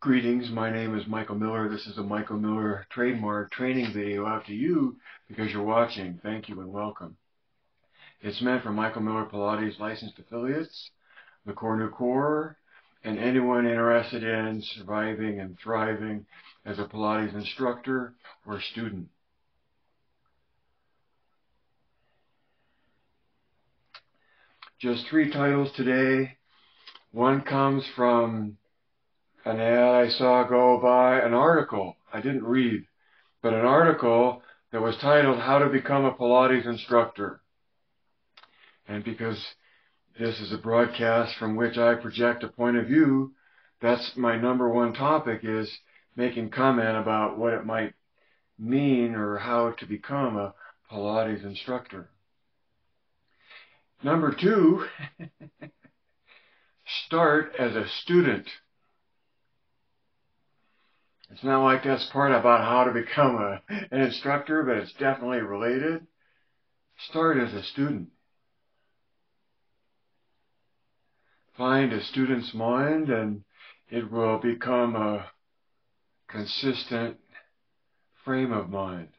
Greetings, my name is Michael Miller. This is a Michael Miller trademark training video out to you because you're watching. Thank you and welcome. It's meant for Michael Miller Pilates licensed affiliates, the Core New Core, and anyone interested in surviving and thriving as a Pilates instructor or student. Just 3 titles today. One comes from an ad I saw go by, an article I didn't read, but an article that was titled How to Become a Pilates Instructor. And because this is a broadcast from which I project a point of view, that's my #1 topic, is making comment about what it might mean or how to become a Pilates instructor. #2, start as a student. It's not like that's part about how to become an instructor, but it's definitely related. Start as a student. Find a student's mind and it will become a consistent frame of mind.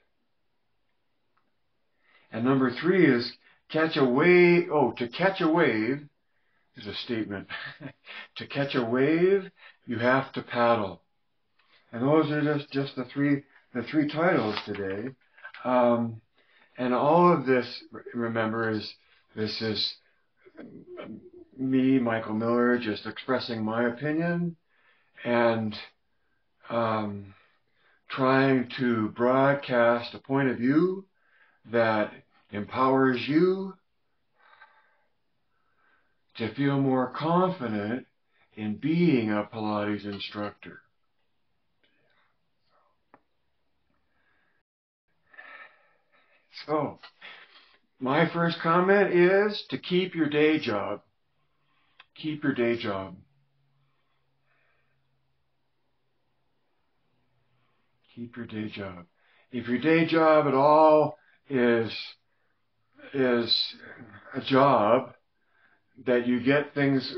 And #3 is catch a wave. Oh, to catch a wave is a statement. To catch a wave, you have to paddle. And those are just the three titles today. And all of this, remember, this is me, Michael Miller, just expressing my opinion and trying to broadcast a point of view that empowers you to feel more confident in being a Pilates instructor. So, my first comment is to keep your day job. Keep your day job. Keep your day job. If your day job at all is a job that you get things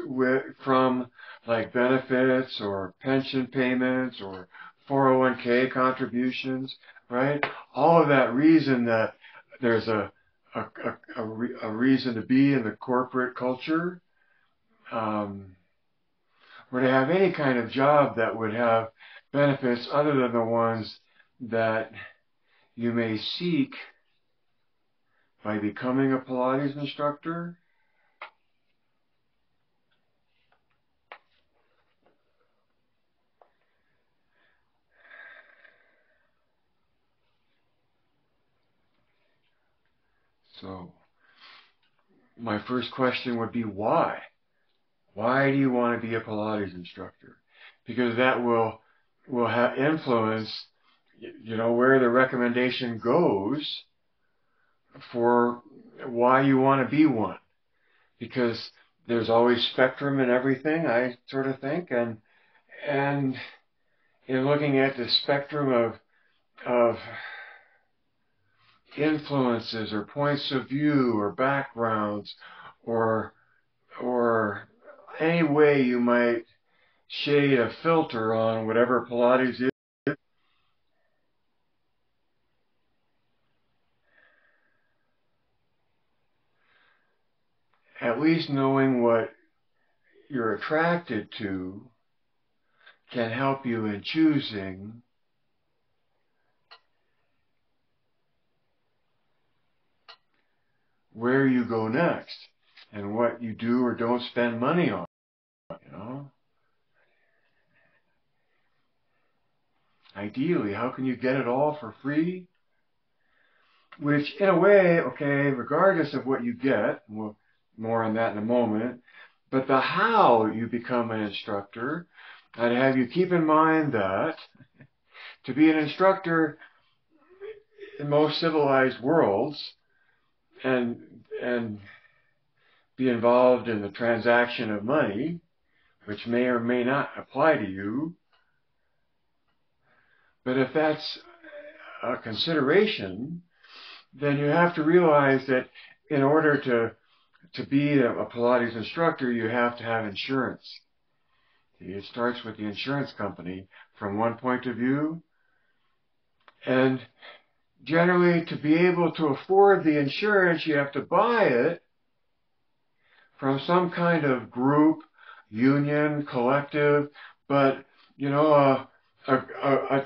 from, like benefits or pension payments or 401k contributions, right? All of that reason that there's a reason to be in the corporate culture, or to have any kind of job that would have benefits other than the ones that you may seek by becoming a Pilates instructor. So, my first question would be why? Why do you want to be a Pilates instructor? Because that will have influence, where the recommendation goes for why you want to be one. Because there's always spectrum in everything, I sort of think, and in looking at the spectrum of influences or points of view or backgrounds or any way you might shade a filter on whatever Pilates is, at least knowing what you're attracted to can help you in choosing where you go next and what you do or don't spend money on, Ideally, how can you get it all for free? Which, in a way, okay, regardless of what you get, we'll more on that in a moment, but the how you become an instructor, I'd have you keep in mind that to be an instructor in most civilized worlds and be involved in the transaction of money, which may or may not apply to you, but if that's a consideration, then you have to realize that in order to be a Pilates instructor, you have to have insurance. It starts with the insurance company from one point of view, and generally to be able to afford the insurance, you have to buy it from some kind of group, union, collective, but a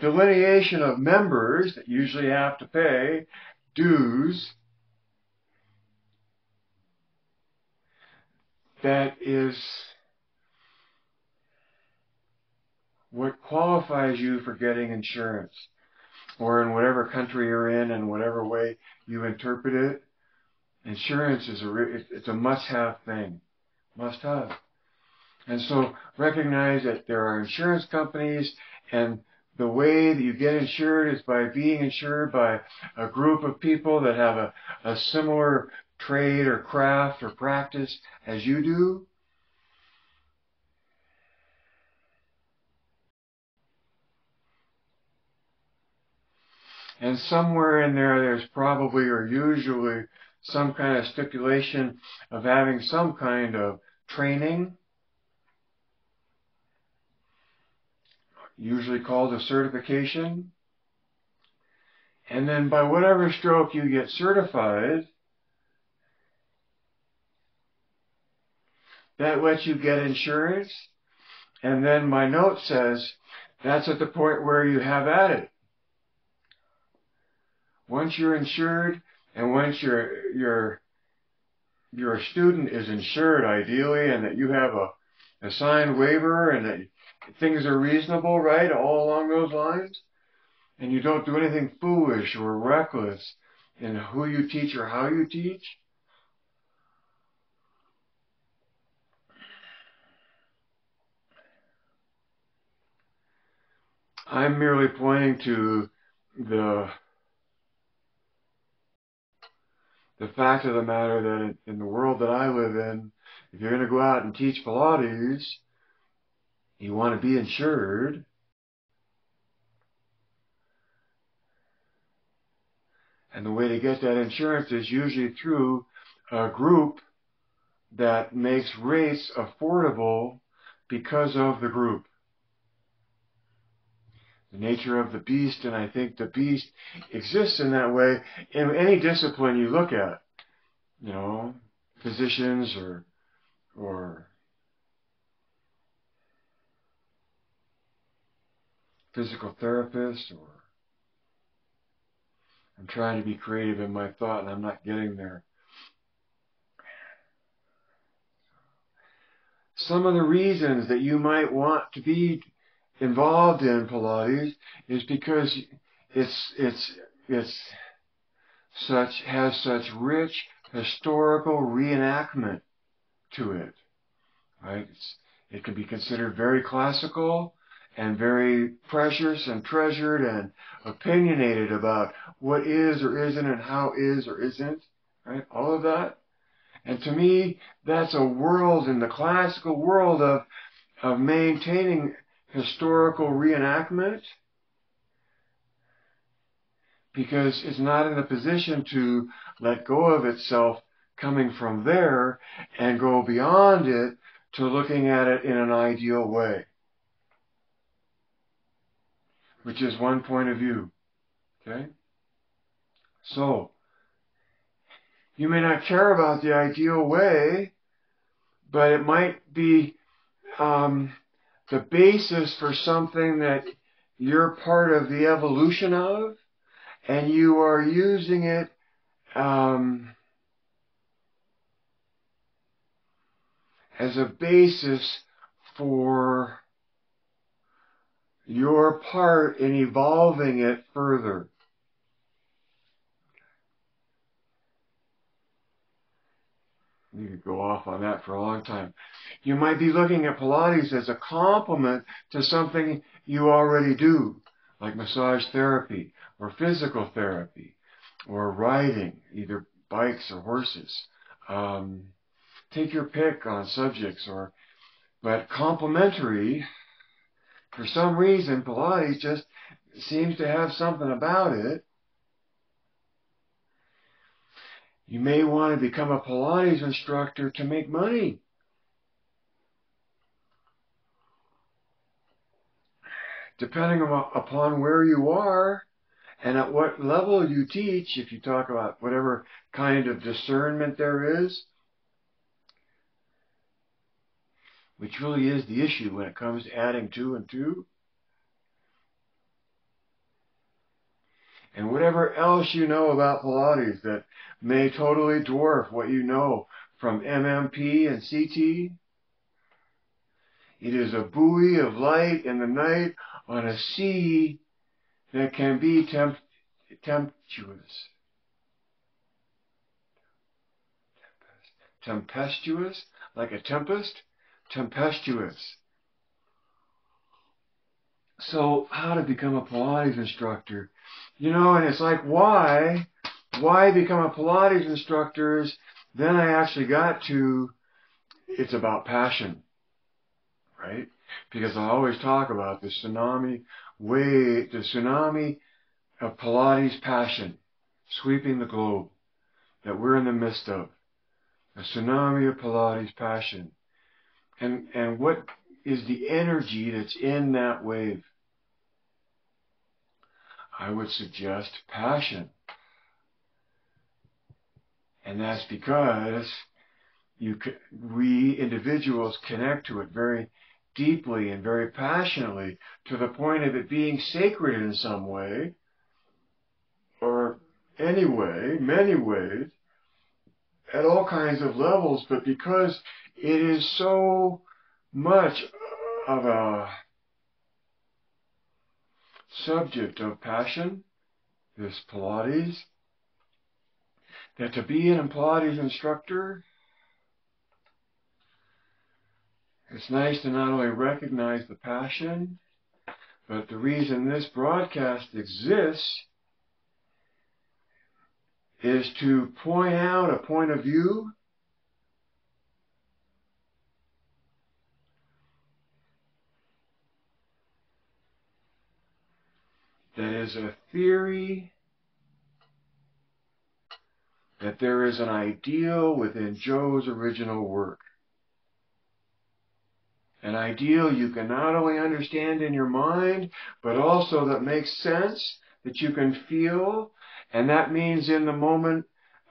delineation of members that usually have to pay dues. That is what qualifies you for getting insurance, or in whatever country you're in and whatever way you interpret it. Insurance is it's a must-have thing, must-have. And so recognize that there are insurance companies, and the way that you get insured is by being insured by a group of people that have a similar trade or craft or practice as you do. And somewhere in there, there's probably or usually some kind of stipulation of having some kind of training, usually called a certification. And then by whatever stroke you get certified, that lets you get insurance. And then my note says that's at the point where you have at it. Once you're insured, and once your student is insured ideally, and that you have a signed waiver, and that things are reasonable, right, all along those lines, and you don't do anything foolish or reckless in who you teach or how you teach, I'm merely pointing to the fact of the matter that in the world that I live in, if you're going to go out and teach Pilates, you want to be insured. And the way to get that insurance is usually through a group that makes rates affordable because of the group. The nature of the beast, and I think the beast exists in that way in any discipline you look at. Physicians or physical therapists, or I'm trying to be creative in my thought and I'm not getting there. Some of the reasons that you might want to be involved in Pilates is because it's has such rich historical reenactment to it, right? It can be considered very classical and very precious and treasured and opinionated about what is or isn't and how is or isn't, right? All of that. And to me, that's a world in the classical world of maintaining historical reenactment, because it's not in a position to let go of itself coming from there and go beyond it to looking at it in an ideal way, which is one point of view. Okay? So, you may not care about the ideal way, but it might be the basis for something that you're part of the evolution of, and you are using it as a basis for your part in evolving it further. You could go off on that for a long time. You might be looking at Pilates as a complement to something you already do, like massage therapy or physical therapy or riding, either bikes or horses. Take your pick on subjects, but complementary. For some reason, Pilates just seems to have something about it. You may want to become a Pilates instructor to make money. depending upon where you are and at what level you teach, if you talk about whatever kind of discernment there is, which really is the issue when it comes to adding 2 and 2, and whatever else you know about Pilates that may totally dwarf what you know from MMP and CT, it is a buoy of light in the night on a sea that can be tempestuous, like a tempest, tempestuous. So how to become a Pilates instructor? You know, and it's like, why become a Pilates instructor? Then I actually got to, it's about passion, right? Because I always talk about the tsunami wave, the tsunami of Pilates passion sweeping the globe that we're in the midst of. A tsunami of Pilates passion. And what is the energy that's in that wave? I would suggest passion. And that's because we individuals connect to it very deeply and very passionately to the point of it being sacred in some way, or any way, many ways, at all kinds of levels, but because it is so much of a subject of passion, this Pilates, that to be a Pilates instructor, it's nice to not only recognize the passion, but the reason this broadcast exists is to point out a point of view that is a theory, that there is an ideal within Joe's original work. An ideal you can not only understand in your mind, but also that makes sense, that you can feel, and that means in the moment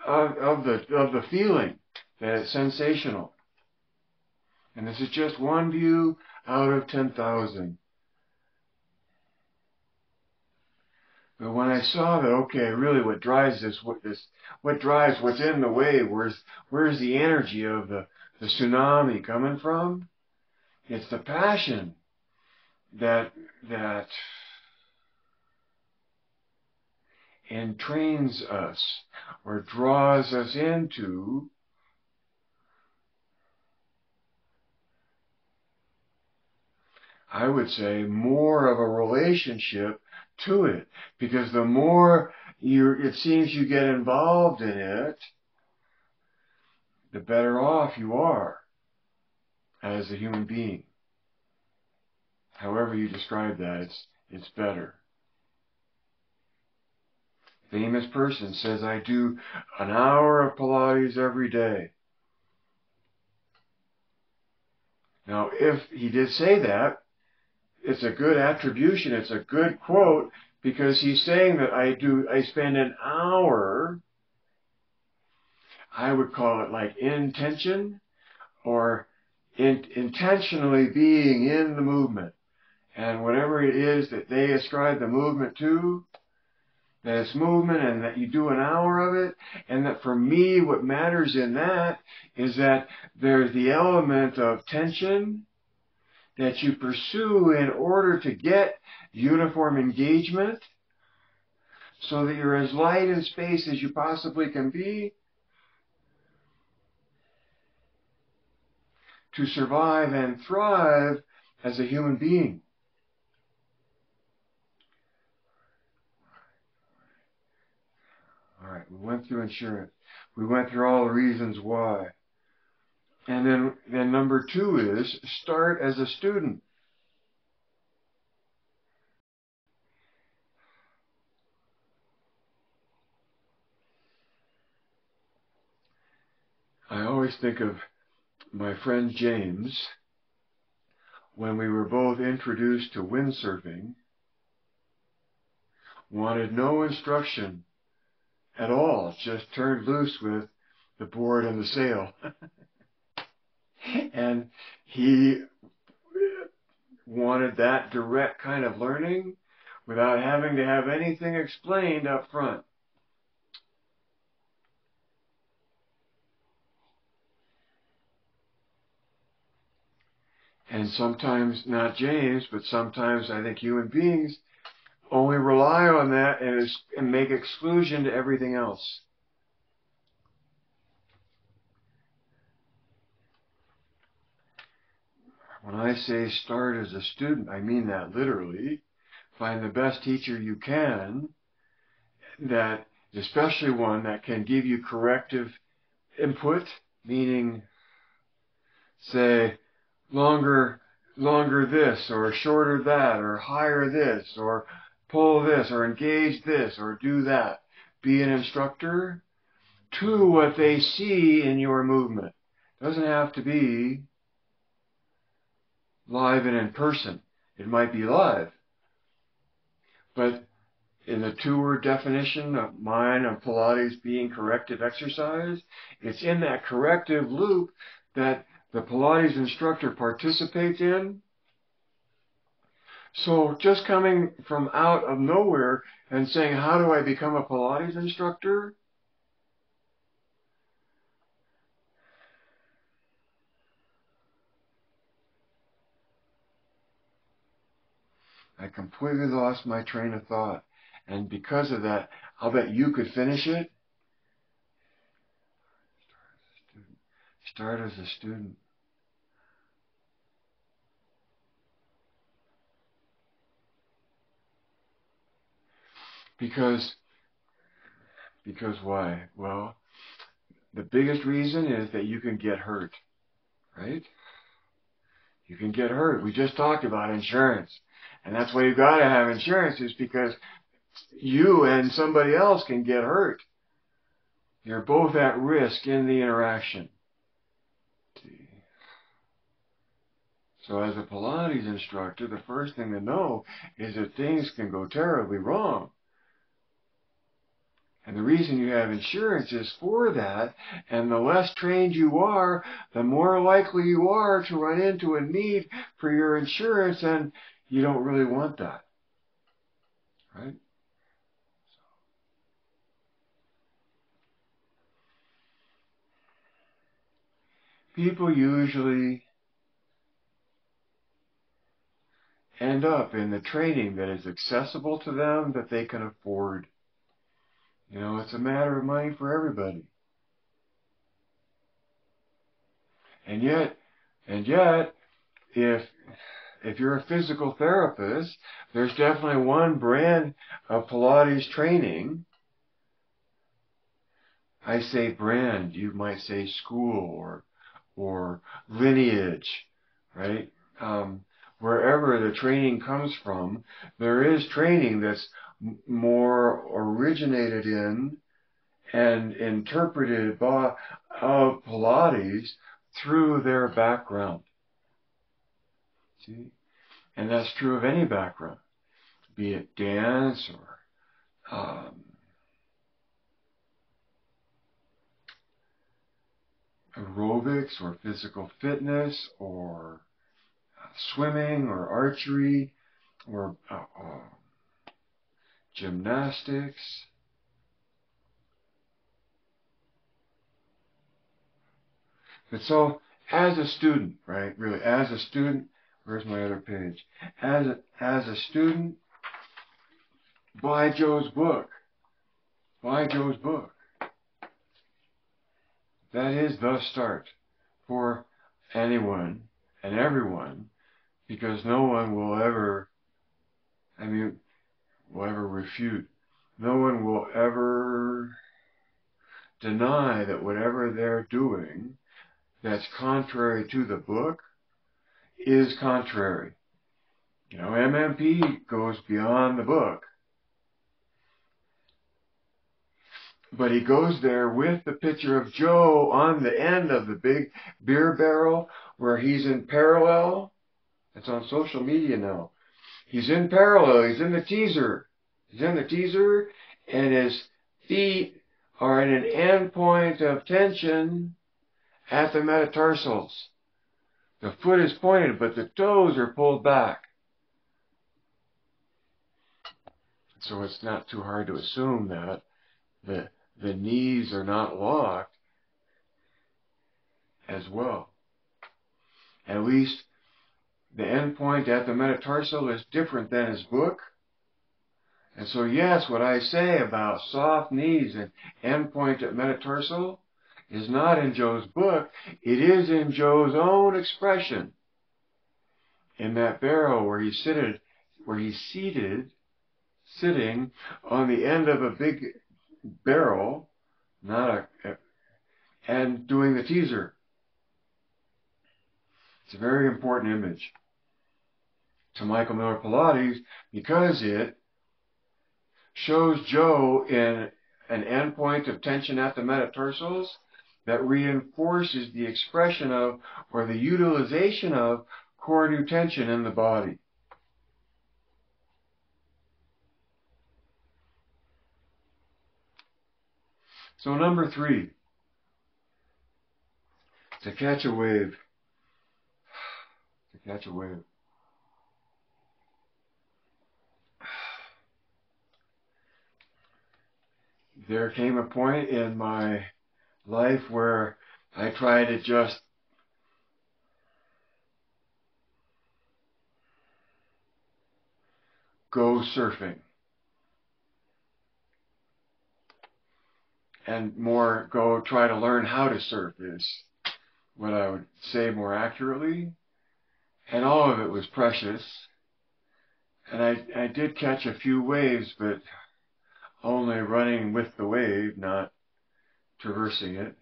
of the feeling, that it's sensational. And this is just one view out of 10,000. But when I saw that, okay, really what drives what drives what's in the wave, where's the energy of the tsunami coming from? It's the passion that entrains us or draws us into I would say more of a relationship to it, because the more it seems you get involved in it, the better off you are as a human being. However you describe that, it's better. Famous person says, I do an hour of Pilates every day. Now, if he did say that, it's a good attribution, it's a good quote, because he's saying that I spend an hour, I would call it like intention, or intentionally being in the movement. And whatever it is that they ascribe the movement to, that it's movement and that you do an hour of it, and that for me what matters in that is that there's the element of tension that you pursue in order to get uniform engagement so that you're as light in space as you possibly can be to survive and thrive as a human being. All right, we went through insurance. We went through all the reasons why. And then number 2 is start as a student. I always think of my friend James, when we were both introduced to windsurfing, wanted no instruction at all, just turned loose with the board and the sail. And he wanted that direct kind of learning without having to have anything explained up front. And sometimes, not James, but sometimes I think human beings only rely on that and make exclusion to everything else. When I say start as a student, I mean that literally. Find the best teacher you can, that especially one that can give you corrective input, meaning say longer this, or shorter that, or higher this, or pull this, or engage this, or do that. Be an instructor to what they see in your movement. It doesn't have to be live and in person. It might be live. But in the two-word definition of mine of Pilates being corrective exercise, it's in that corrective loop that the Pilates instructor participates in. So just coming from out of nowhere and saying, how do I become a Pilates instructor? I completely lost my train of thought. And because of that, I'll bet you could finish it. Start as a student. Because why? Well, the biggest reason is that you can get hurt, right? You can get hurt. We just talked about insurance. And that's why you've got to have insurance, is because you and somebody else can get hurt. You're both at risk in the interaction. So as a Pilates instructor, the first thing to know is that things can go terribly wrong. And the reason you have insurance is for that, and the less trained you are, the more likely you are to run into a need for your insurance, and you don't really want that, right? People usually end up in the training that is accessible to them, that they can afford. You know, it's a matter of money for everybody. And yet, if you're a physical therapist, there's definitely one brand of Pilates training. I say brand, you might say school or lineage, right? Wherever the training comes from, there is training that's more originated in and interpreted by of Pilates through their background. See? And that's true of any background, be it dance or aerobics or physical fitness or swimming or archery or gymnastics. But so, as a student, right, really, as a student, where's my other page? As a student, buy Joe's book. Buy Joe's book. That is the start for anyone and everyone, because no one will ever, refute. No one will ever deny that whatever they're doing that's contrary to the book is contrary. You know, MMP goes beyond the book. But he goes there with the picture of Joe on the end of the big beer barrel where he's in parallel, It's on social media now. He's in parallel. He's in the teaser. He's in the teaser, and his feet are at an end point of tension at the metatarsals. The foot is pointed, but the toes are pulled back. So it's not too hard to assume that the knees are not locked as well. At least the end point at the metatarsal is different than his book. And so yes, what I say about soft knees and end point at metatarsal is not in Joe's book. It is in Joe's own expression. In that barrel where he's sitting on the end of a big barrel, and doing the teaser. It's a very important image to Michael Miller Pilates because it shows Joe in an endpoint of tension at the metatarsals that reinforces the expression of, or the utilization of, core new tension in the body. So number 3, to catch a wave. To catch a wave. There came a point in my life where I tried to just go surfing. And more go try to learn how to surf is what I would say more accurately. And all of it was precious. And I did catch a few waves, but only running with the wave, not traversing it.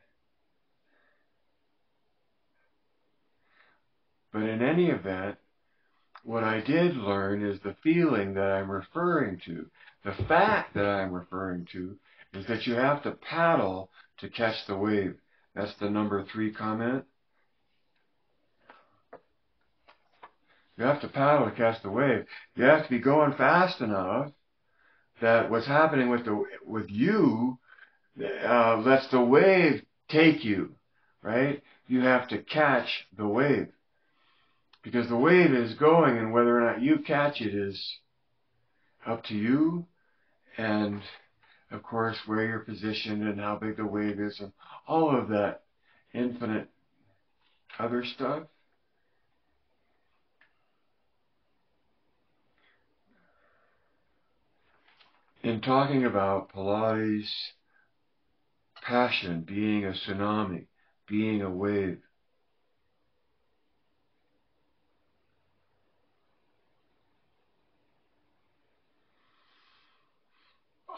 But in any event, what I did learn is the feeling that I'm referring to. The fact that I'm referring to is that you have to paddle to catch the wave. That's the number 3 comment. You have to paddle to catch the wave. You have to be going fast enough that what's happening with you lets the wave take you, right? You have to catch the wave. Because the wave is going, and whether or not you catch it is up to you. And, of course, where you're positioned and how big the wave is and all of that infinite other stuff. In talking about Pilates passion being a tsunami, being a wave,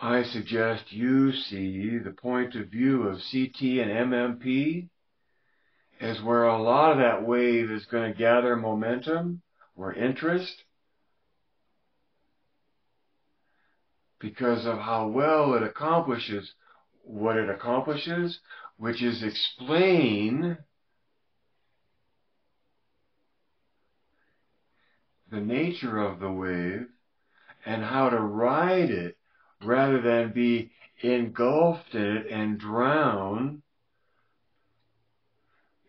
I suggest you see the point of view of CT and MMP as where a lot of that wave is going to gather momentum or interest because of how well it accomplishes what it accomplishes, which is explain the nature of the wave and how to ride it rather than be engulfed in it and drown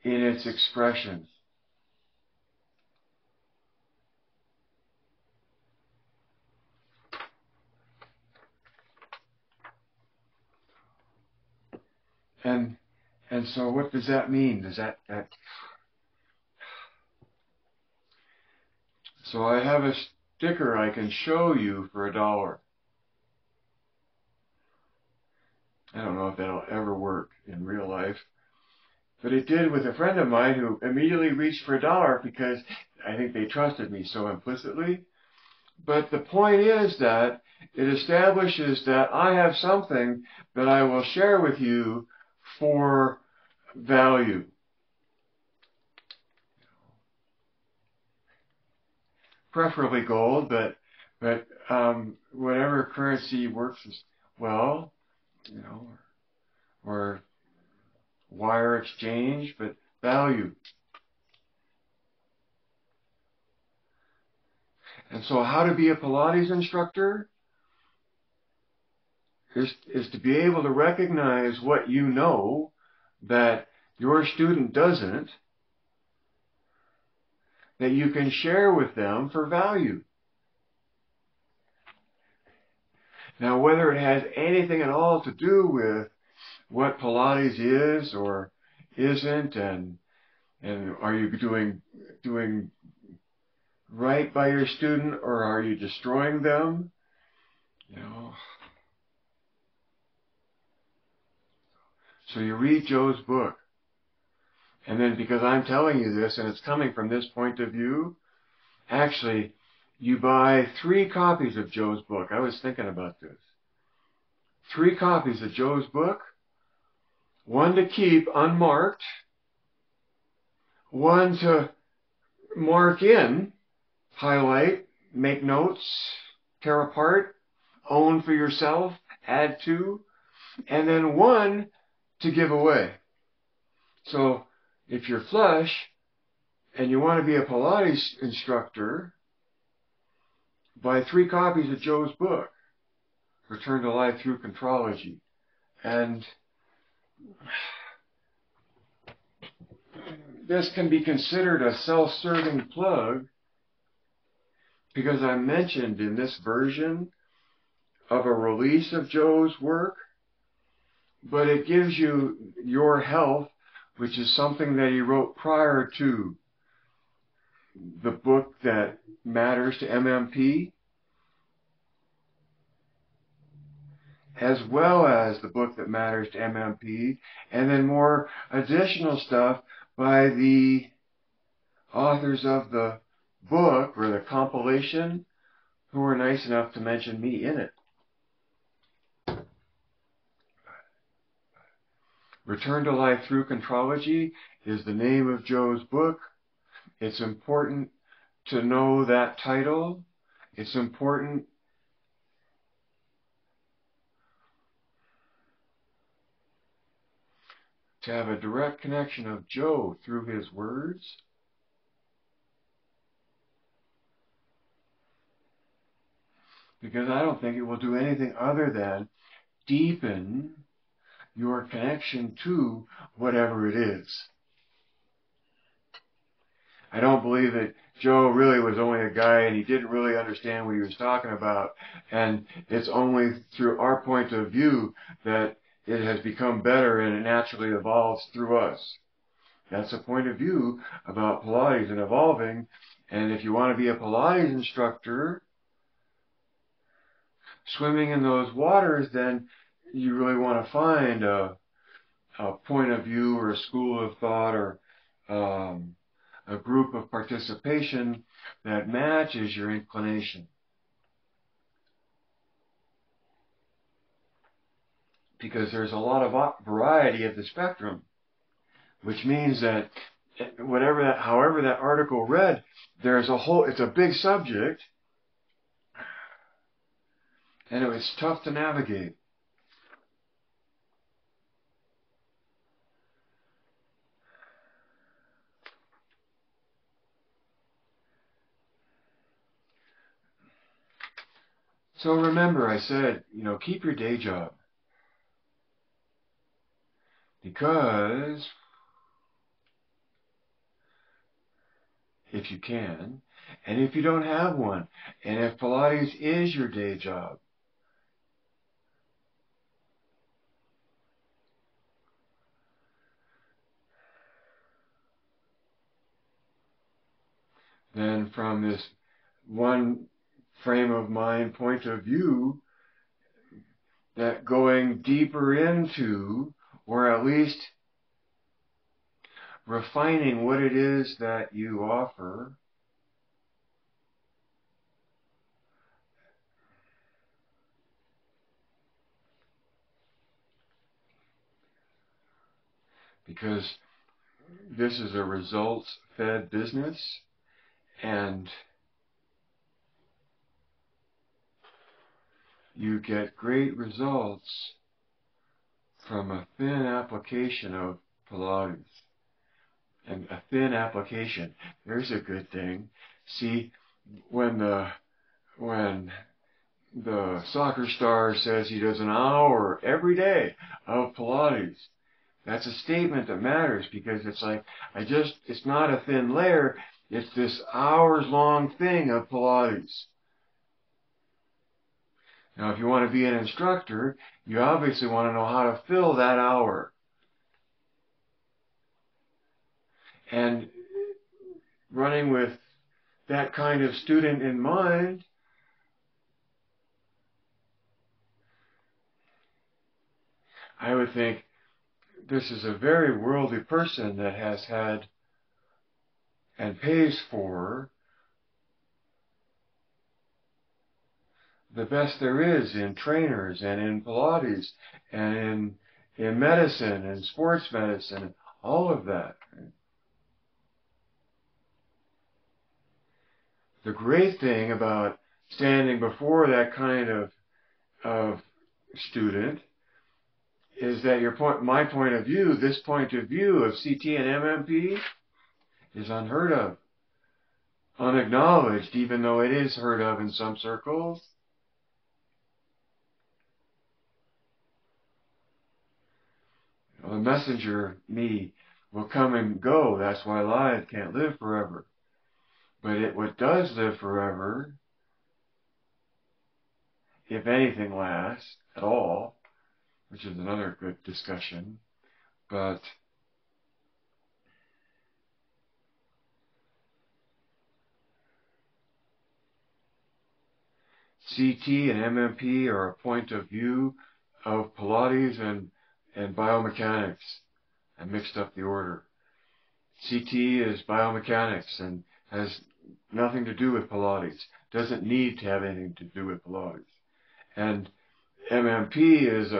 in its expression. And so what does that mean? Does that So I have a sticker I can show you for $1. I don't know if that'll ever work in real life. But it did with a friend of mine who immediately reached for $1 because I think they trusted me so implicitly. But the point is that it establishes that I have something that I will share with you for value. Preferably gold, but whatever currency works well, or wire exchange, but value. And so how to be a Pilates instructor is to be able to recognize what you know that your student doesn't, that you can share with them for value. Now, whether it has anything at all to do with what Pilates is or isn't, and are you doing right by your student, or are you destroying them? So you read Joe's book, and then because I'm telling you this and it's coming from this point of view, actually, you buy 3 copies of Joe's book. I was thinking about this. 3 copies of Joe's book, 1 to keep unmarked, 1 to mark in, highlight, make notes, tear apart, own for yourself, add to, and then 1 to give away. So if you're flush and you want to be a Pilates instructor, buy 3 copies of Joe's book, Return to Life Through Contrology. And this can be considered a self-serving plug because I mentioned in this version of a release of Joe's work, but it gives you Your Health, which is something that he wrote prior to the book that matters to MMP, as well as the book that matters to MMP, and then more additional stuff by the authors of the book or the compilation who were nice enough to mention me in it. Return to Life Through Contrology is the name of Joe's book. It's important to know that title. It's important to have a direct connection of Joe through his words. Because I don't think it will do anything other than deepen your connection to whatever it is. I don't believe that Joe really was only a guy and he didn't really understand what he was talking about, and it's only through our point of view that it has become better and it naturally evolves through us. That's a point of view about Pilates and evolving, and if you want to be a Pilates instructor swimming in those waters, then you really want to find a point of view or a school of thought or a group of participation that matches your inclination. Because there's a lot of variety of the spectrum, which means that however that article read, it's a big subject, and it was tough to navigate. So remember, I said, keep your day job. Because if you can, and if you don't have one, and if Pilates is your day job, then from this one frame of mind point of view, that going deeper into, or at least refining what it is that you offer, because this is a results-fed business, and you get great results from a thin application of Pilates. And a thin application, there's a good thing. See, when the soccer star says he does an hour every day of Pilates, that's a statement that matters, because it's like, it's not a thin layer, it's this hours-long thing of Pilates. Now, if you want to be an instructor, you obviously want to know how to fill that hour. And running with that kind of student in mind, I would think this is a very worldly person that has had and pays for the best there is in trainers and in Pilates and in medicine and sports medicine, all of that. The great thing about standing before that kind of student is that my point of view, this point of view of CT and MMP, is unheard of, unacknowledged, even though it is heard of in some circles. The messenger, me, will come and go. That's why life can't live forever. But what does live forever, if anything lasts at all, which is another good discussion, but CT and MMP are a point of view of Pilates and biomechanics. I mixed up the order. CT is biomechanics and has nothing to do with Pilates. Doesn't need to have anything to do with Pilates. And MMP is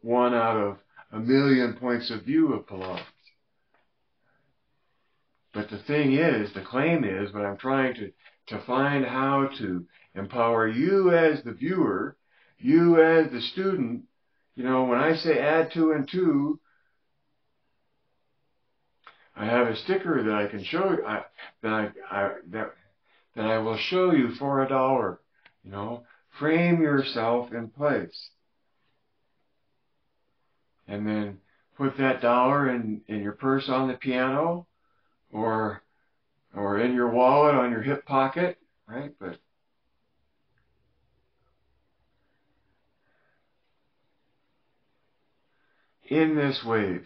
one out of a million points of view of Pilates. But the thing is, the claim is, what I'm trying to find how to empower you as the viewer, you as the student. You know, when I say add 2 and 2, I have a sticker that I can show you, that I will show you for $1. You know, frame yourself in place, and then put that dollar in your purse on the piano, or in your wallet on your hip pocket, right? But in this wave,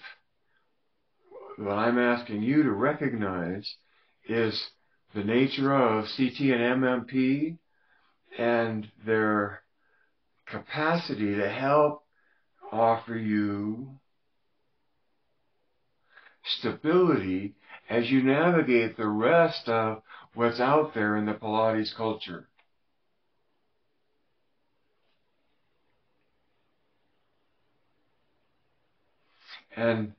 what I'm asking you to recognize is the nature of CT and MMP and their capacity to help offer you stability as you navigate the rest of what's out there in the Pilates culture. And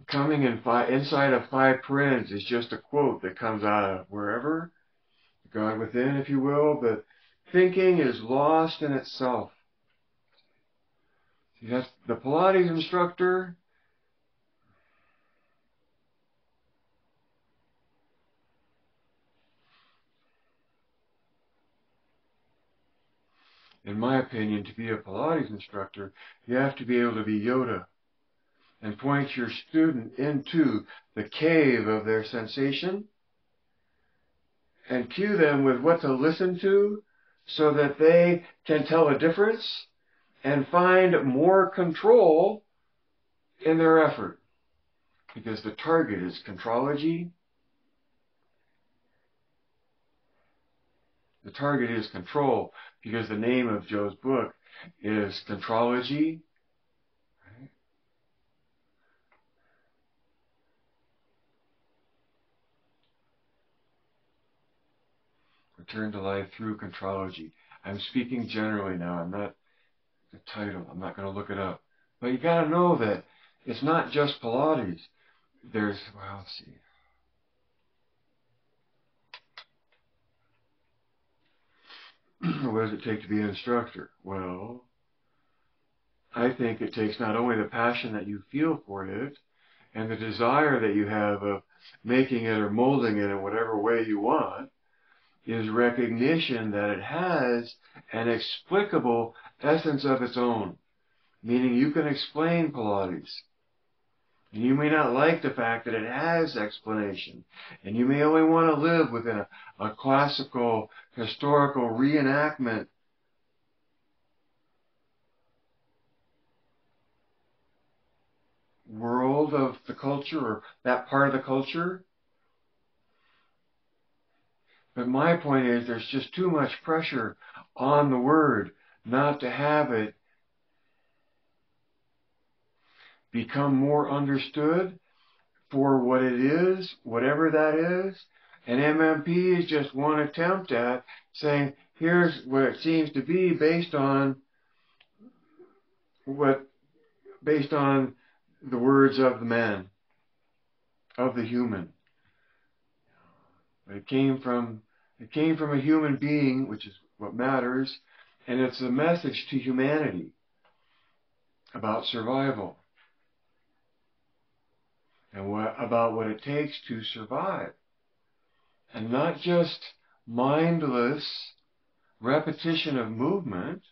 coming inside of 5 parens is just a quote that comes out of wherever, God within, if you will, but thinking is lost in itself. See, that's the Pilates instructor. In my opinion, to be a Pilates instructor, you have to be able to be Yoda and point your student into the cave of their sensation and cue them with what to listen to so that they can tell a difference and find more control in their effort. Because the target is contrology. The target is control, because the name of Joe's book is Contrology. Right? Return to life through contrology. I'm speaking generally now. I'm not the title. I'm not going to look it up. But you got to know that it's not just Pilates. There's, well, let's see. What does it take to be an instructor? Well, I think it takes not only the passion that you feel for it and the desire that you have of making it or molding it in whatever way you want, is recognition that it has an explicable essence of its own. Meaning you can explain Pilates. And you may not like the fact that it has explanation. And you may only want to live within a classical, historical reenactment world of the culture, or that part of the culture. But my point is, there's just too much pressure on the word not to have it become more understood for what it is, whatever that is. And MMP is just one attempt at saying, here's what it seems to be based on the words of the man, of the human. It came from a human being, which is what matters, and it's a message to humanity about survival and about what it takes to survive. And not just mindless repetition of movement,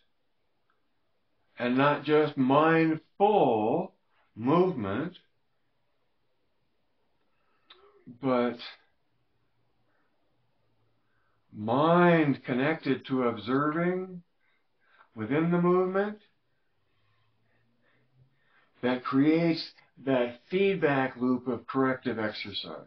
and not just mindful movement, but mind connected to observing within the movement that creates that feedback loop of corrective exercise.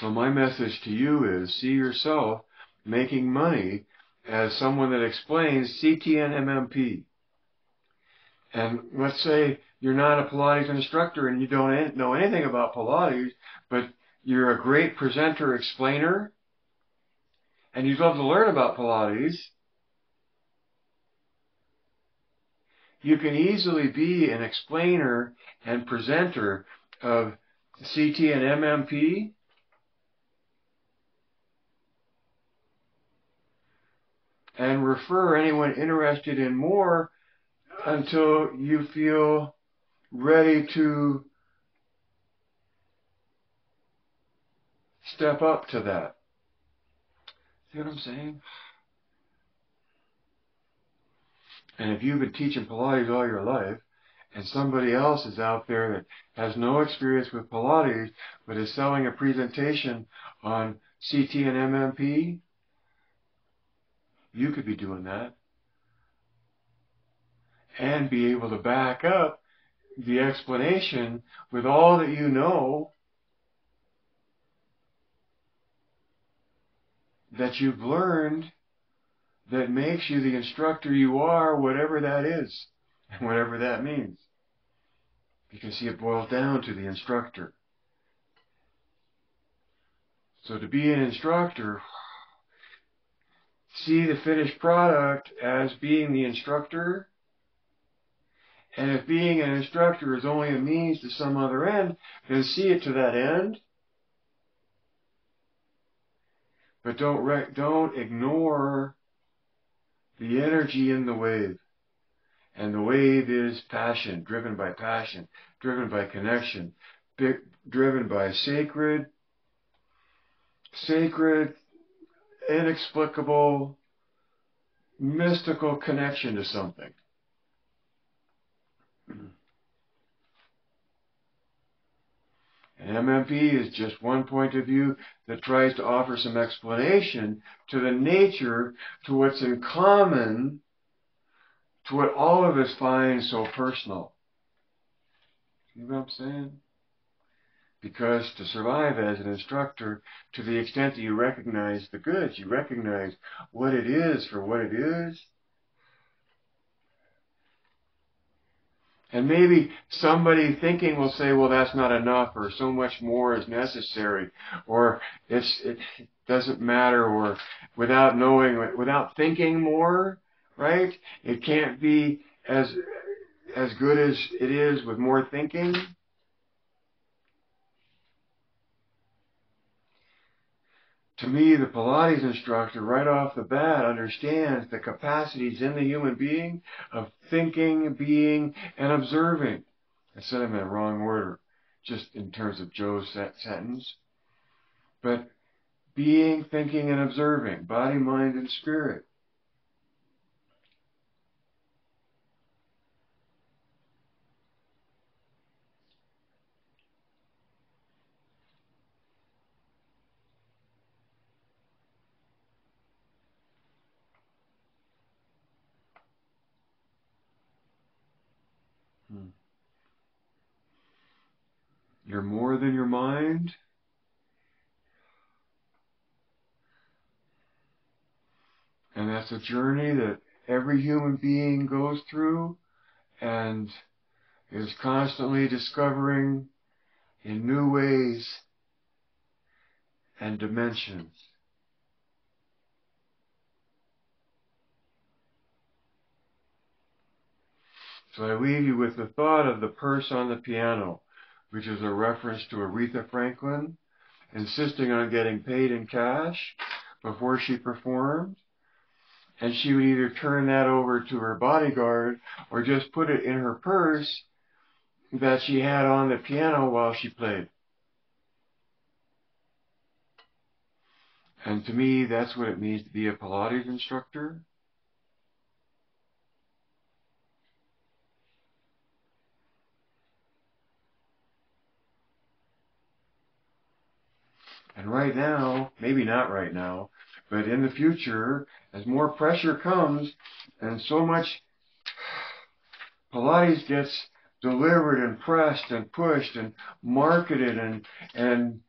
So my message to you is, see yourself making money as someone that explains CT and MMP. And let's say you're not a Pilates instructor and you don't know anything about Pilates, but you're a great presenter, explainer, and you'd love to learn about Pilates. You can easily be an explainer and presenter of CT and MMP. And refer anyone interested in more until you feel ready to step up to that. See what I'm saying? And if you've been teaching Pilates all your life, and somebody else is out there that has no experience with Pilates, but is selling a presentation on CT and MMP, you could be doing that. And be able to back up the explanation with all that you know that you've learned that makes you the instructor you are, whatever that is, and whatever that means. Because see, it boils down to the instructor. So to be an instructor, see the finished product as being the instructor. And if being an instructor is only a means to some other end, then see it to that end. But don't ignore the energy in the wave. And the wave is passion, driven by connection, driven by sacred, inexplicable, mystical connection to something. And MMP is just one point of view that tries to offer some explanation to the nature, to what's in common, to what all of us find so personal. You know what I'm saying? Because to survive as an instructor, to the extent that you recognize the goods, you recognize what it is for what it is. And maybe somebody thinking will say, well, that's not enough, or so much more is necessary, or it doesn't matter, or without knowing, without thinking more, right? It can't be as good as it is with more thinking. To me, the Pilates instructor right off the bat understands the capacities in the human being of thinking, being, and observing. I said them in the wrong order, just in terms of Joe's sentence. But being, thinking, and observing, body, mind, and spirit. You're more than your mind. And that's a journey that every human being goes through and is constantly discovering in new ways and dimensions. So I leave you with the thought of the purse on the piano, which is a reference to Aretha Franklin insisting on getting paid in cash before she performed. And she would either turn that over to her bodyguard or just put it in her purse that she had on the piano while she played. And to me, that's what it means to be a Pilates instructor. And right now, maybe not right now, but in the future, as more pressure comes and so much Pilates gets delivered and pressed and pushed and marketed and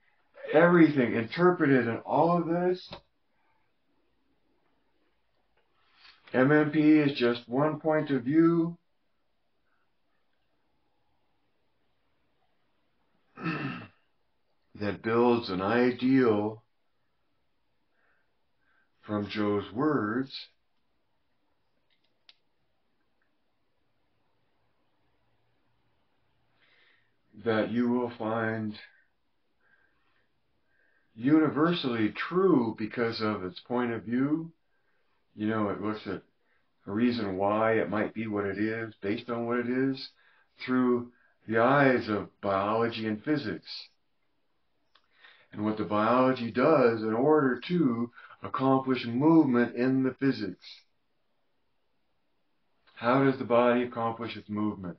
everything interpreted and all of this, MMP is just one point of view. That builds an ideal from Joe's words that you will find universally true because of its point of view. You know, it looks at a reason why it might be what it is, based on what it is, through the eyes of biology and physics. And what the biology does in order to accomplish movement in the physics. How does the body accomplish its movement?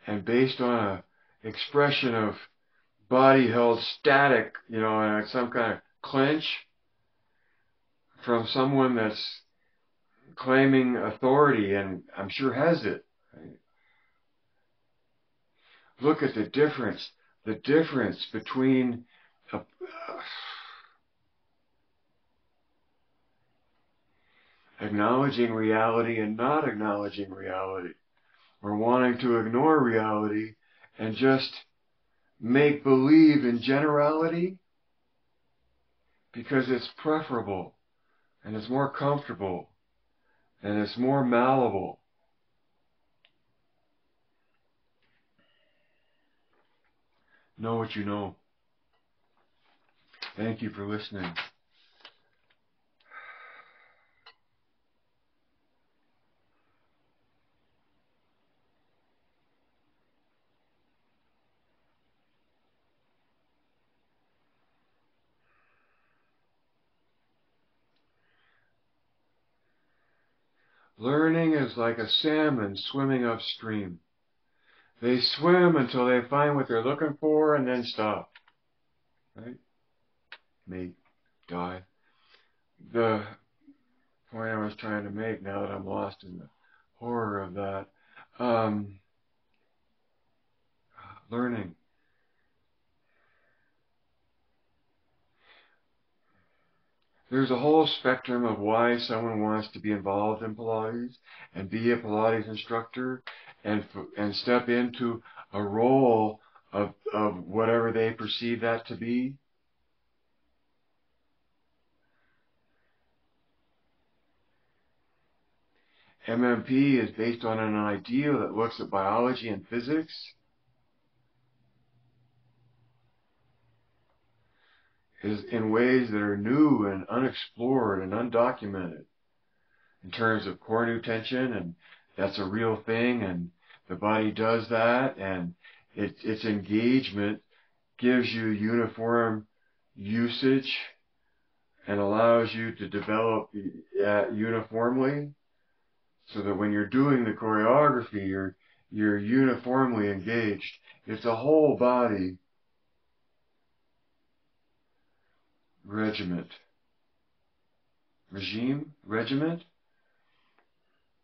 And based on an expression of body held static, you know, and some kind of clench from someone that's claiming authority and I'm sure has it. Right? Look at the difference between acknowledging reality and not acknowledging reality, or wanting to ignore reality and just make believe in generality because it's preferable and it's more comfortable and it's more malleable. Know what you know. Thank you for listening. Learning is like a salmon swimming upstream. They swim until they find what they're looking for and then stop. Right? Mate, die. The point I was trying to make, now that I'm lost in the horror of that, learning. There's a whole spectrum of why someone wants to be involved in Pilates and be a Pilates instructor and step into a role of whatever they perceive that to be. MMP is based on an idea that looks at biology and physics. Is in ways that are new and unexplored and undocumented in terms of core nutention, and that's a real thing, and the body does that, and its engagement gives you uniform usage and allows you to develop uniformly, so that when you're doing the choreography, you're uniformly engaged. It's a whole body regiment,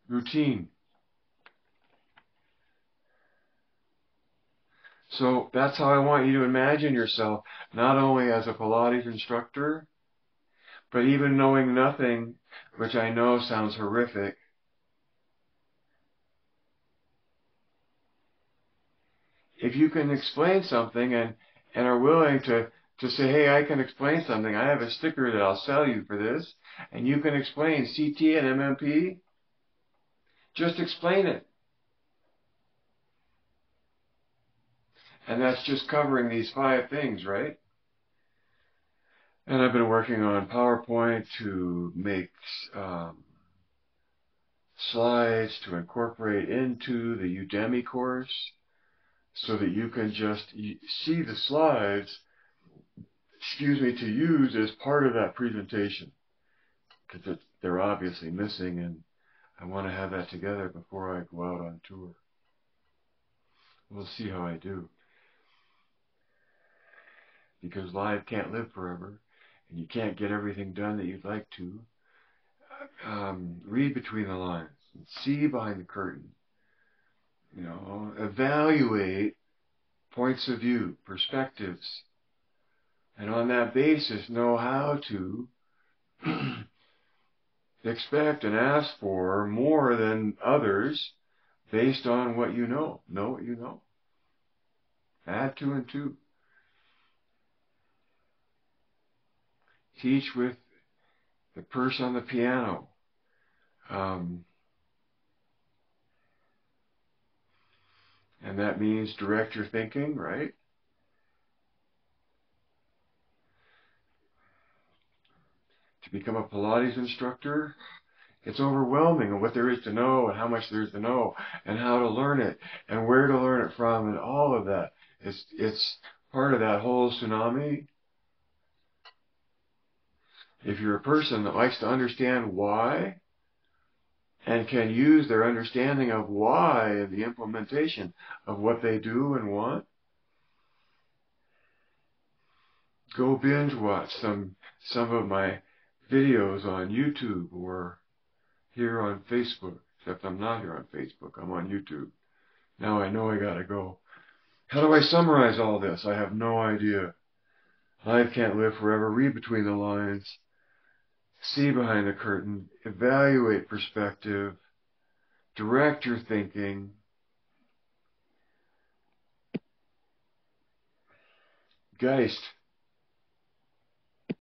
routine. So that's how I want you to imagine yourself, not only as a Pilates instructor, but even knowing nothing, which I know sounds horrific. If you can explain something and are willing to say, hey, I can explain something, I have a sticker that I'll sell you for this, and you can explain CT and MMP, just explain it. And that's just covering these 5 things, right? And I've been working on PowerPoint to make slides to incorporate into the Udemy course, so that you can just see the slides, to use as part of that presentation, because they're obviously missing, and I want to have that together before I go out on tour. We'll see how I do, because live can't live forever, and you can't get everything done that you'd like to. Read between the lines, and see behind the curtain. Evaluate points of view, perspectives, and on that basis know how to expect and ask for more than others based on what you know. Know what you know. Add 2 and 2. Teach with the person on the piano. And that means direct your thinking, right? To become a Pilates instructor, it's overwhelming of what there is to know, and how much there is to know, and how to learn it, and where to learn it from, and all of that. It's part of that whole tsunami. If you're a person that likes to understand why, and can use their understanding of why in the implementation of what they do and want, go binge watch some of my videos on YouTube or here on Facebook. Except I'm not here on Facebook, I'm on YouTube. Now I know I gotta go. How do I summarize all this? I have no idea. Life can't live forever. Read between the lines. See behind the curtain. Evaluate perspective. Direct your thinking. Geist.